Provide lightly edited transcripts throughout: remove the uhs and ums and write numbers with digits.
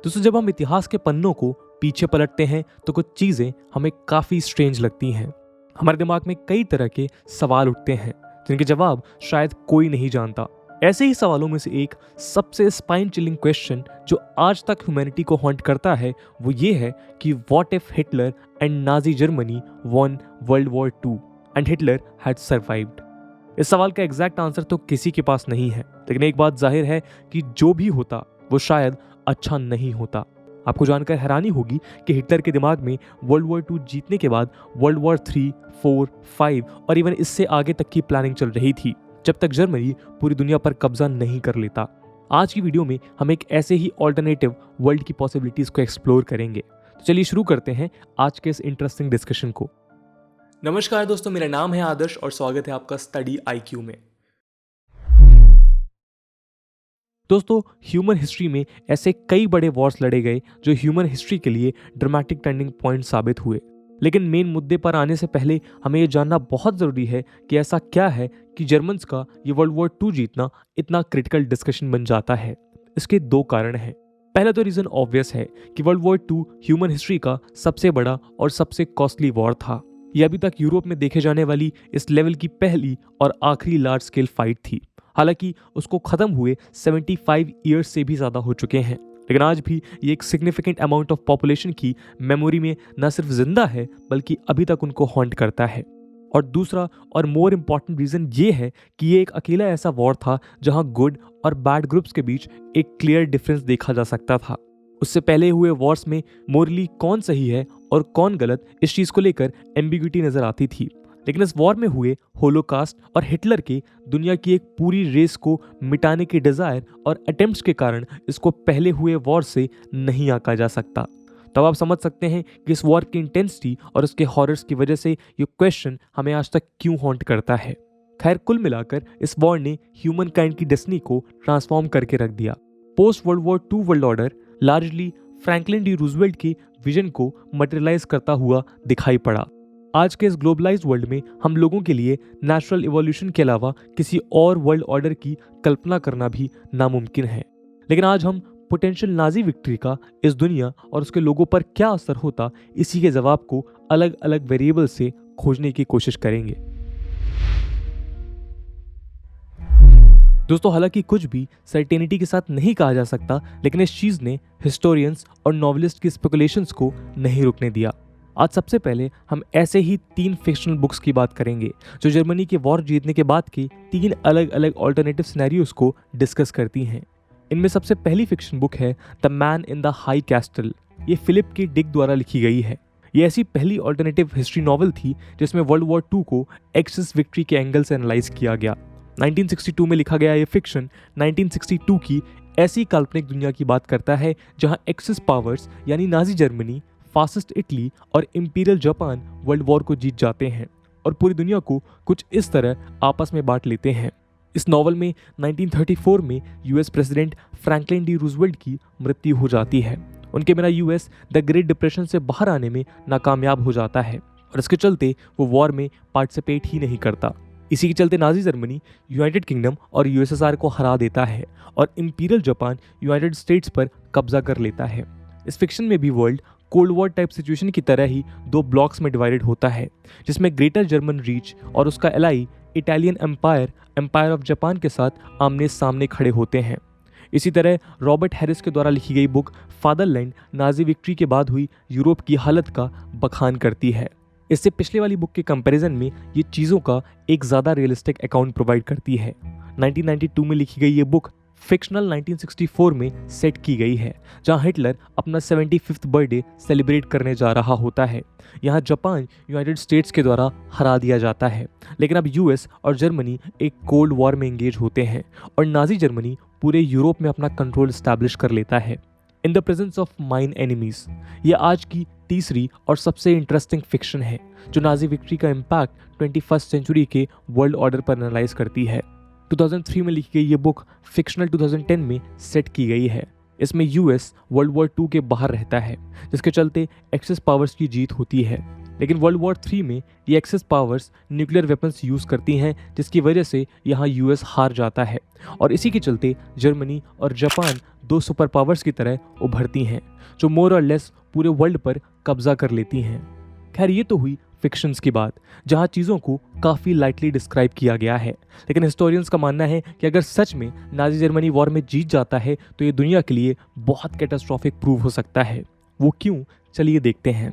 दोस्तों, जब हम इतिहास के पन्नों को पीछे पलटते हैं तो कुछ चीज़ें हमें काफ़ी स्ट्रेंज लगती हैं। हमारे दिमाग में कई तरह के सवाल उठते हैं जिनके जवाब शायद कोई नहीं जानता। ऐसे ही सवालों में से एक सबसे स्पाइन चिलिंग क्वेश्चन जो आज तक ह्यूमैनिटी को हॉन्ट करता है वो ये है कि what if Hitler and Nazi Germany won World War 2 and Hitler had survived. इस सवाल का एग्जैक्ट आंसर तो किसी के पास नहीं है, लेकिन एक बात जाहिर है कि जो भी होता वो शायद अच्छा नहीं होता। आपको जानकर हैरानी होगी कि हिटलर के दिमाग में वर्ल्ड वॉर 2 जीतने के बाद वर्ल्ड वॉर 3, 4, 5 और इवन इससे आगे तक की प्लानिंग चल रही थी जब तक जर्मनी पूरी दुनिया पर कब्जा नहीं कर लेता। आज की वीडियो में हम एक ऐसे ही ऑल्टरनेटिव वर्ल्ड की पॉसिबिलिटीज को एक्सप्लोर करेंगे। तो चलिए शुरू करते हैं आज के इस इंटरेस्टिंग डिस्कशन को। नमस्कार दोस्तों, मेरा नाम है आदर्श और स्वागत है आपका स्टडी IQ में। दोस्तों, ह्यूमन हिस्ट्री में ऐसे कई बड़े वॉर्स लड़े गए जो ह्यूमन हिस्ट्री के लिए ड्रामेटिक टर्निंग पॉइंट साबित हुए। लेकिन मेन मुद्दे पर आने से पहले हमें यह जानना बहुत ज़रूरी है कि ऐसा क्या है कि जर्मन्स का ये वर्ल्ड वॉर 2 जीतना इतना क्रिटिकल डिस्कशन बन जाता है। इसके दो कारण हैं। पहला तो रीज़न ऑब्वियस है कि वर्ल्ड वॉर 2 ह्यूमन हिस्ट्री का सबसे बड़ा और सबसे कॉस्टली वॉर था। यह अभी तक यूरोप में देखे जाने वाली इस लेवल की पहली और आखिरी लार्ज स्केल फाइट थी। हालांकि उसको खत्म हुए 75 ईयर्स से भी ज़्यादा हो चुके हैं, लेकिन आज भी ये एक सिग्निफिकेंट अमाउंट ऑफ पॉपुलेशन की मेमोरी में न सिर्फ जिंदा है बल्कि अभी तक उनको हॉन्ट करता है। और दूसरा और मोर इम्पॉर्टेंट रीज़न ये है कि ये एक अकेला ऐसा वॉर था जहां गुड और बैड ग्रुप्स के बीच एक क्लियर डिफरेंस देखा जा सकता था। उससे पहले हुए वॉर्स में मोरली कौन सही है और कौन गलत, इस चीज़ को लेकर एम्बिग्यूटी नजर आती थी। लेकिन इस वॉर में हुए होलोकास्ट और हिटलर के दुनिया की एक पूरी रेस को मिटाने के डिजायर और अटेम्प्ट्स के कारण इसको पहले हुए वॉर से नहीं आंका जा सकता। तब आप समझ सकते हैं कि इस वॉर की इंटेंसिटी और उसके हॉरर्स की वजह से ये क्वेश्चन हमें आज तक क्यों हॉन्ट करता है। खैर, कुल मिलाकर इस वॉर ने ह्यूमन काइंड की डेस्टिनी को ट्रांसफॉर्म करके रख दिया। Post world War 2 world order largely Franklin D Roosevelt की विजन को मटेरियलाइज करता हुआ दिखाई पड़ा। आज के इस ग्लोबलाइज्ड वर्ल्ड में हम लोगों के लिए नेचुरल इवोल्यूशन के अलावा किसी और वर्ल्ड ऑर्डर की कल्पना करना भी नामुमकिन है। लेकिन आज हम पोटेंशियल नाजी विक्ट्री का इस दुनिया और उसके लोगों पर क्या असर होता, इसी के जवाब को अलग अलग वेरिएबल से खोजने की कोशिश करेंगे। दोस्तों, हालांकि कुछ भी सर्टेनिटी के साथ नहीं कहा जा सकता, लेकिन इस चीज ने हिस्टोरियंस और नॉवेलिस्ट की स्पेकुलेशंस को नहीं रुकने दिया। आज सबसे पहले हम ऐसे ही 3 फिक्शनल बुक्स की बात करेंगे जो जर्मनी के वॉर जीतने के बाद के 3 अलग अलग ऑल्टरनेटिव सिनेरियोस को डिस्कस करती हैं। इनमें सबसे पहली फिक्शन बुक है the man in the high castle. ये फिलिप के डिक द्वारा लिखी गई है। ये ऐसी पहली ऑल्टरनेटिव हिस्ट्री नॉवल थी जिसमें वर्ल्ड वॉर 2 को एक्सिस विक्ट्री के एंगल से एनालाइज किया गया। 1962 में लिखा गया ये फिक्शन 1962 की ऐसी काल्पनिक दुनिया की बात करता है जहां एक्सिस पावर्स यानी नाजी जर्मनी, फासिस्ट इटली और इंपीरियल जापान वर्ल्ड वॉर को जीत जाते हैं और पूरी दुनिया को कुछ इस तरह आपस में बांट लेते हैं। इस नॉवल में 1934 में US president Franklin D Roosevelt की मृत्यु हो जाती है। उनके बिना यूएस द ग्रेट डिप्रेशन से बाहर आने में नाकामयाब हो जाता है और इसके चलते वो वॉर में पार्टिसिपेट ही नहीं करता। इसी के चलते नाजी जर्मनी यूनाइटेड किंगडम और यूएसएसआर को हरा देता है और इंपीरियल जापान यूनाइटेड स्टेट्स पर कब्जा कर लेता है। इस फिक्शन में भी world cold war type situation की तरह ही 2 ब्लॉक्स में डिवाइडेड होता है, जिसमें ग्रेटर जर्मन रीच और उसका ally Italian Empire of Japan के साथ आमने सामने खड़े होते हैं। इसी तरह रॉबर्ट हैरिस के द्वारा लिखी गई बुक फादरलैंड नाजी विक्ट्री के बाद हुई यूरोप की हालत का बखान करती है। इससे पिछले वाली बुक के कंपैरिजन में ये चीज़ों का एक ज़्यादा रियलिस्टिक अकाउंट प्रोवाइड करती है। 1992 में लिखी गई ये बुक फिक्शनल 1964 में सेट की गई है, जहां हिटलर अपना 75th बर्थडे सेलिब्रेट करने जा रहा होता है। यहां जापान यूनाइटेड स्टेट्स के द्वारा हरा दिया जाता है, लेकिन अब यूएस और जर्मनी एक कोल्ड वॉर में एंगेज होते हैं और नाजी जर्मनी पूरे यूरोप में अपना कंट्रोल स्टैब्लिश कर लेता है in the presence of mine enemies. ये आज की तीसरी और सबसे इंटरेस्टिंग फिक्शन है जो नाजी विक्ट्री का इम्पैक्ट 21st सेंचुरी के वर्ल्ड ऑर्डर पर एनालाइज करती है। 2003 में लिखी गई ये बुक फिक्शनल 2010 में सेट की गई है। इसमें यूएस वर्ल्ड वॉर 2 के बाहर रहता है, जिसके चलते एक्सिस पावर्स की जीत होती है। लेकिन वर्ल्ड वॉर 3 में ये axis powers nuclear weapons use करती हैं, जिसकी वजह से यहाँ यूएस हार जाता है और इसी के चलते जर्मनी और जापान दो सुपर पावर्स की तरह उभरती हैं जो मोर और लेस पूरे वर्ल्ड पर कब्जा कर लेती हैं। खैर, ये तो हुई फिक्शंस की बात, जहाँ चीज़ों को काफ़ी लाइटली डिस्क्राइब किया गया है, लेकिन हिस्टोरियंस का मानना है कि अगर सच में नाजी जर्मनी वॉर में जीत जाता है तो ये दुनिया के लिए बहुत कैटास्ट्रॉफिक प्रूव हो सकता है। वो क्यों, चलिए देखते हैं।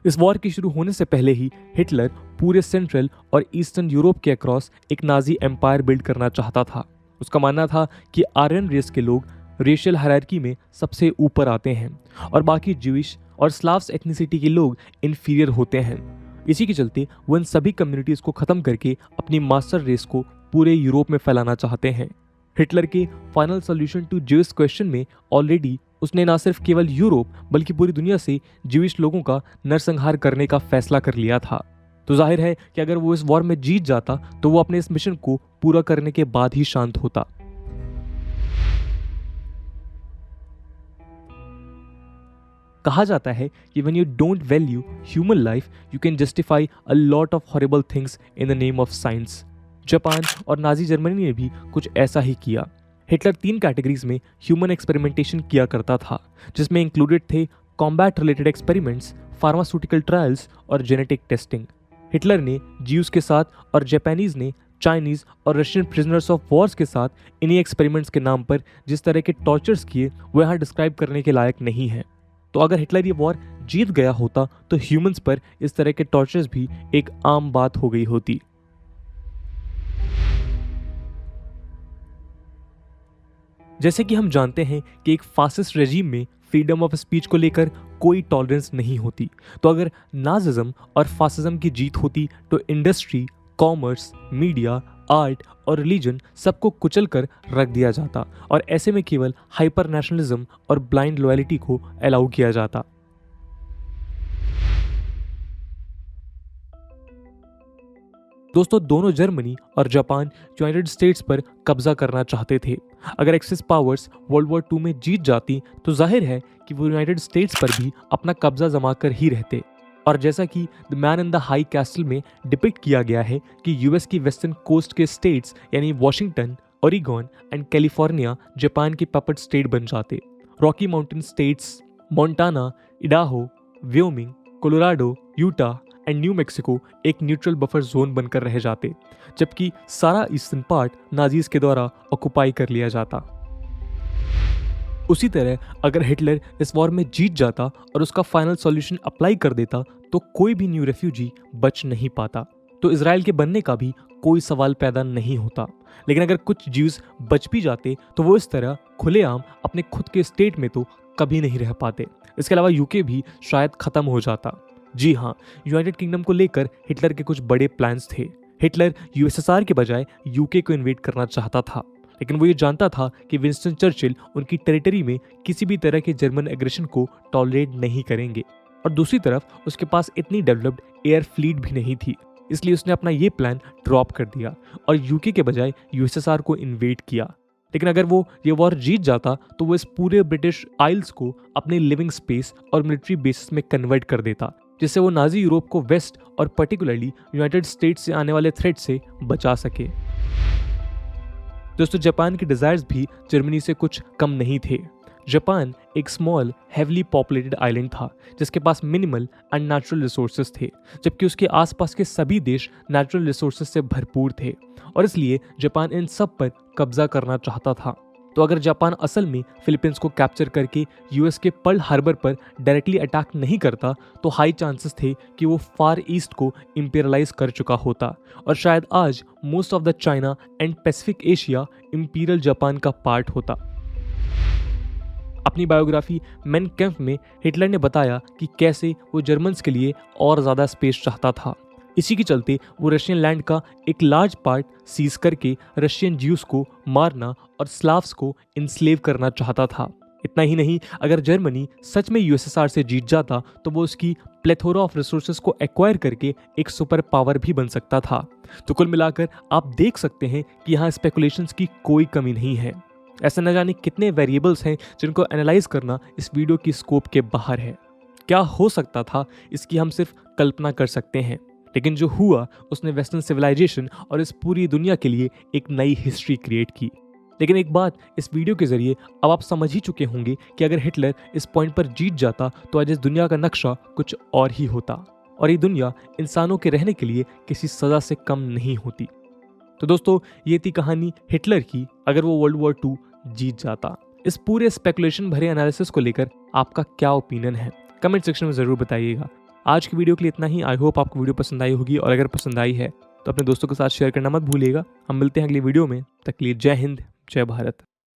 इस वॉर के शुरू होने से पहले ही हिटलर पूरे सेंट्रल और ईस्टर्न यूरोप के अक्रॉस एक नाजी एम्पायर बिल्ड करना चाहता था। उसका मानना था कि आर्यन रेस के लोग रेशियल हायरार्की में सबसे ऊपर आते हैं और बाकी ज्यूइश और स्लाव्स एथनिसिटी के लोग इन्फीरियर होते हैं। इसी के चलते वो इन सभी कम्युनिटीज़ को ख़त्म करके अपनी मास्टर रेस को पूरे यूरोप में फैलाना चाहते हैं। हिटलर के final solution to Jewish question में ऑलरेडी उसने ना सिर्फ केवल यूरोप बल्कि पूरी दुनिया से ज्यूइश लोगों का नरसंहार करने का फैसला कर लिया था। तो जाहिर है कि अगर वो इस वॉर में जीत जाता तो वो अपने इस मिशन को पूरा करने के बाद ही शांत होता। कहा जाता है कि when you don't value human life, you can justify a lot of horrible things in the name of science। Japan और नाजी जर्मनी ने भी कुछ ऐसा ही किया। हिटलर 3 कैटेगरीज में ह्यूमन एक्सपेरिमेंटेशन किया करता था, जिसमें इंक्लूडेड थे combat related experiments, pharmaceutical trials और जेनेटिक टेस्टिंग। हिटलर ने ज्यूज के साथ और जापानीज ने चाइनीज और रशियन प्रिजनर्स ऑफ वॉर्स के साथ इन्हीं एक्सपेरिमेंट्स के नाम पर जिस तरह के टॉर्चर्स किए वो यहाँ डिस्क्राइब करने के लायक नहीं है। तो अगर हिटलर ये वॉर जीत गया होता तो ह्यूमंस पर इस तरह के टॉर्चर्स भी एक आम बात हो गई होती। जैसे कि हम जानते हैं कि एक फासिस्ट रेजिम में फ्रीडम ऑफ स्पीच को लेकर कोई टॉलरेंस नहीं होती, तो अगर नाजिज्म और फासिज्म की जीत होती तो इंडस्ट्री, कॉमर्स, मीडिया, आर्ट और रिलीजन सबको कुचल कर रख दिया जाता और ऐसे में केवल हाइपर नेशनलिज्म और ब्लाइंड लॉयल्टी को अलाउ किया जाता। दोस्तों, दोनों जर्मनी और जापान यूनाइटेड स्टेट्स पर कब्जा करना चाहते थे। अगर एक्सिस पावर्स वर्ल्ड वॉर 2 में जीत जाती तो जाहिर है कि वो यूनाइटेड स्टेट्स पर भी अपना कब्जा जमा कर ही रहते। और जैसा कि the man in the high castle में डिपिक्ट किया गया है कि यूएस की वेस्टर्न कोस्ट के स्टेट्स यानी वॉशिंगटन, ओरिगॉन एंड कैलिफोर्निया जापान के पपेट स्टेट बन जाते। Rocky mountain states Montana, Idaho, Wyoming, Colorado, Utah and new Mexico एक न्यूट्रल बफर जोन बनकर रह जाते, जबकि सारा ईस्टर्न पार्ट नाजीज के द्वारा ऑक्युपाई कर लिया जाता। उसी तरह अगर हिटलर इस वॉर में जीत जाता और उसका फाइनल सॉल्यूशन अप्लाई कर देता तो कोई भी न्यू रेफ्यूजी बच नहीं पाता, तो इजराइल के बनने का भी कोई सवाल पैदा नहीं होता। लेकिन अगर कुछ ज्यूज बच भी जाते तो वो इस तरह खुलेआम अपने खुद के स्टेट में तो कभी नहीं रह पाते। इसके अलावा यूके भी शायद खत्म हो जाता। जी हाँ, यूनाइटेड किंगडम को लेकर हिटलर के कुछ बड़े प्लान्स थे। हिटलर यूएसएसआर के बजाय यूके को इन्वेड करना चाहता था, लेकिन वो ये जानता था कि विंस्टन चर्चिल उनकी टेरिटरी में किसी भी तरह के जर्मन एग्रेशन को टॉलरेट नहीं करेंगे और दूसरी तरफ उसके पास इतनी डेवलप्ड एयर फ्लीट भी नहीं थी। इसलिए उसने अपना ये प्लान ड्रॉप कर दिया और यूके के बजाय यूएसएसआर को इन्वेड किया। लेकिन अगर वो ये वॉर जीत जाता तो वो इस पूरे ब्रिटिश आइल्स को अपने लिविंग स्पेस और मिलिट्री बेसिस में कन्वर्ट कर देता, जिससे वो नाजी यूरोप को वेस्ट और पर्टिकुलरली यूनाइटेड स्टेट्स से आने वाले थ्रेट से बचा सके। दोस्तों, जापान के डिजायर्स भी जर्मनी से कुछ कम नहीं थे। जापान एक स्मॉल हेवली पॉपुलेटेड आइलैंड था जिसके पास मिनिमल एंड नेचुरल रिसोर्सेज थे, जबकि उसके आसपास के सभी देश नेचुरल रिसोर्सेज से भरपूर थे और इसलिए जापान इन सब पर कब्जा करना चाहता था। तो अगर जापान असल में फिलीपींस को कैप्चर करके यूएस के पर्ल हार्बर पर डायरेक्टली अटैक नहीं करता तो हाई चांसेस थे कि वो फार ईस्ट को इंपीरियलाइज कर चुका होता और शायद आज most of the China and Pacific Asia imperial Japan का पार्ट होता। अपनी बायोग्राफी मेन कैंप में हिटलर ने बताया कि कैसे वो जर्मन्स के लिए और ज़्यादा स्पेस चाहता था। इसी के चलते वो रशियन लैंड का एक लार्ज पार्ट सीज करके रशियन ज्यूस को मारना और स्लाव्स को इनस्लेव करना चाहता था। इतना ही नहीं, अगर जर्मनी सच में यूएसएसआर से जीत जाता तो वो उसकी प्लेथोरा ऑफ रिसोर्सेज को एक्वायर करके एक सुपर पावर भी बन सकता था। तो कुल मिलाकर आप देख सकते हैं कि यहाँ स्पेकुलेशंस की कोई कमी नहीं है। ऐसे न जाने कितने वेरिएबल्स हैं जिनको एनालाइज करना इस वीडियो की स्कोप के बाहर है। क्या हो सकता था इसकी हम सिर्फ कल्पना कर सकते हैं, लेकिन जो हुआ उसने वेस्टर्न सिविलाइजेशन और इस पूरी दुनिया के लिए एक नई हिस्ट्री क्रिएट की। लेकिन एक बात इस वीडियो के जरिए अब आप समझ ही चुके होंगे कि अगर हिटलर इस पॉइंट पर जीत जाता तो आज इस दुनिया का नक्शा कुछ और ही होता और ये दुनिया इंसानों के रहने के लिए किसी सजा से कम नहीं होती। तो दोस्तों, ये थी कहानी हिटलर की अगर वो वर्ल्ड वॉर 2 जीत जाता। इस पूरे स्पेकुलेशन भरे एनालिसिस को लेकर आपका क्या ओपिनियन है, कमेंट सेक्शन में ज़रूर बताइएगा। आज की वीडियो के लिए इतना ही। आई होप आपको वीडियो पसंद आई होगी और अगर पसंद आई है तो अपने दोस्तों के साथ शेयर करना मत भूलिएगा। हम मिलते हैं अगली वीडियो में। तक के लिए जय हिंद, जय भारत।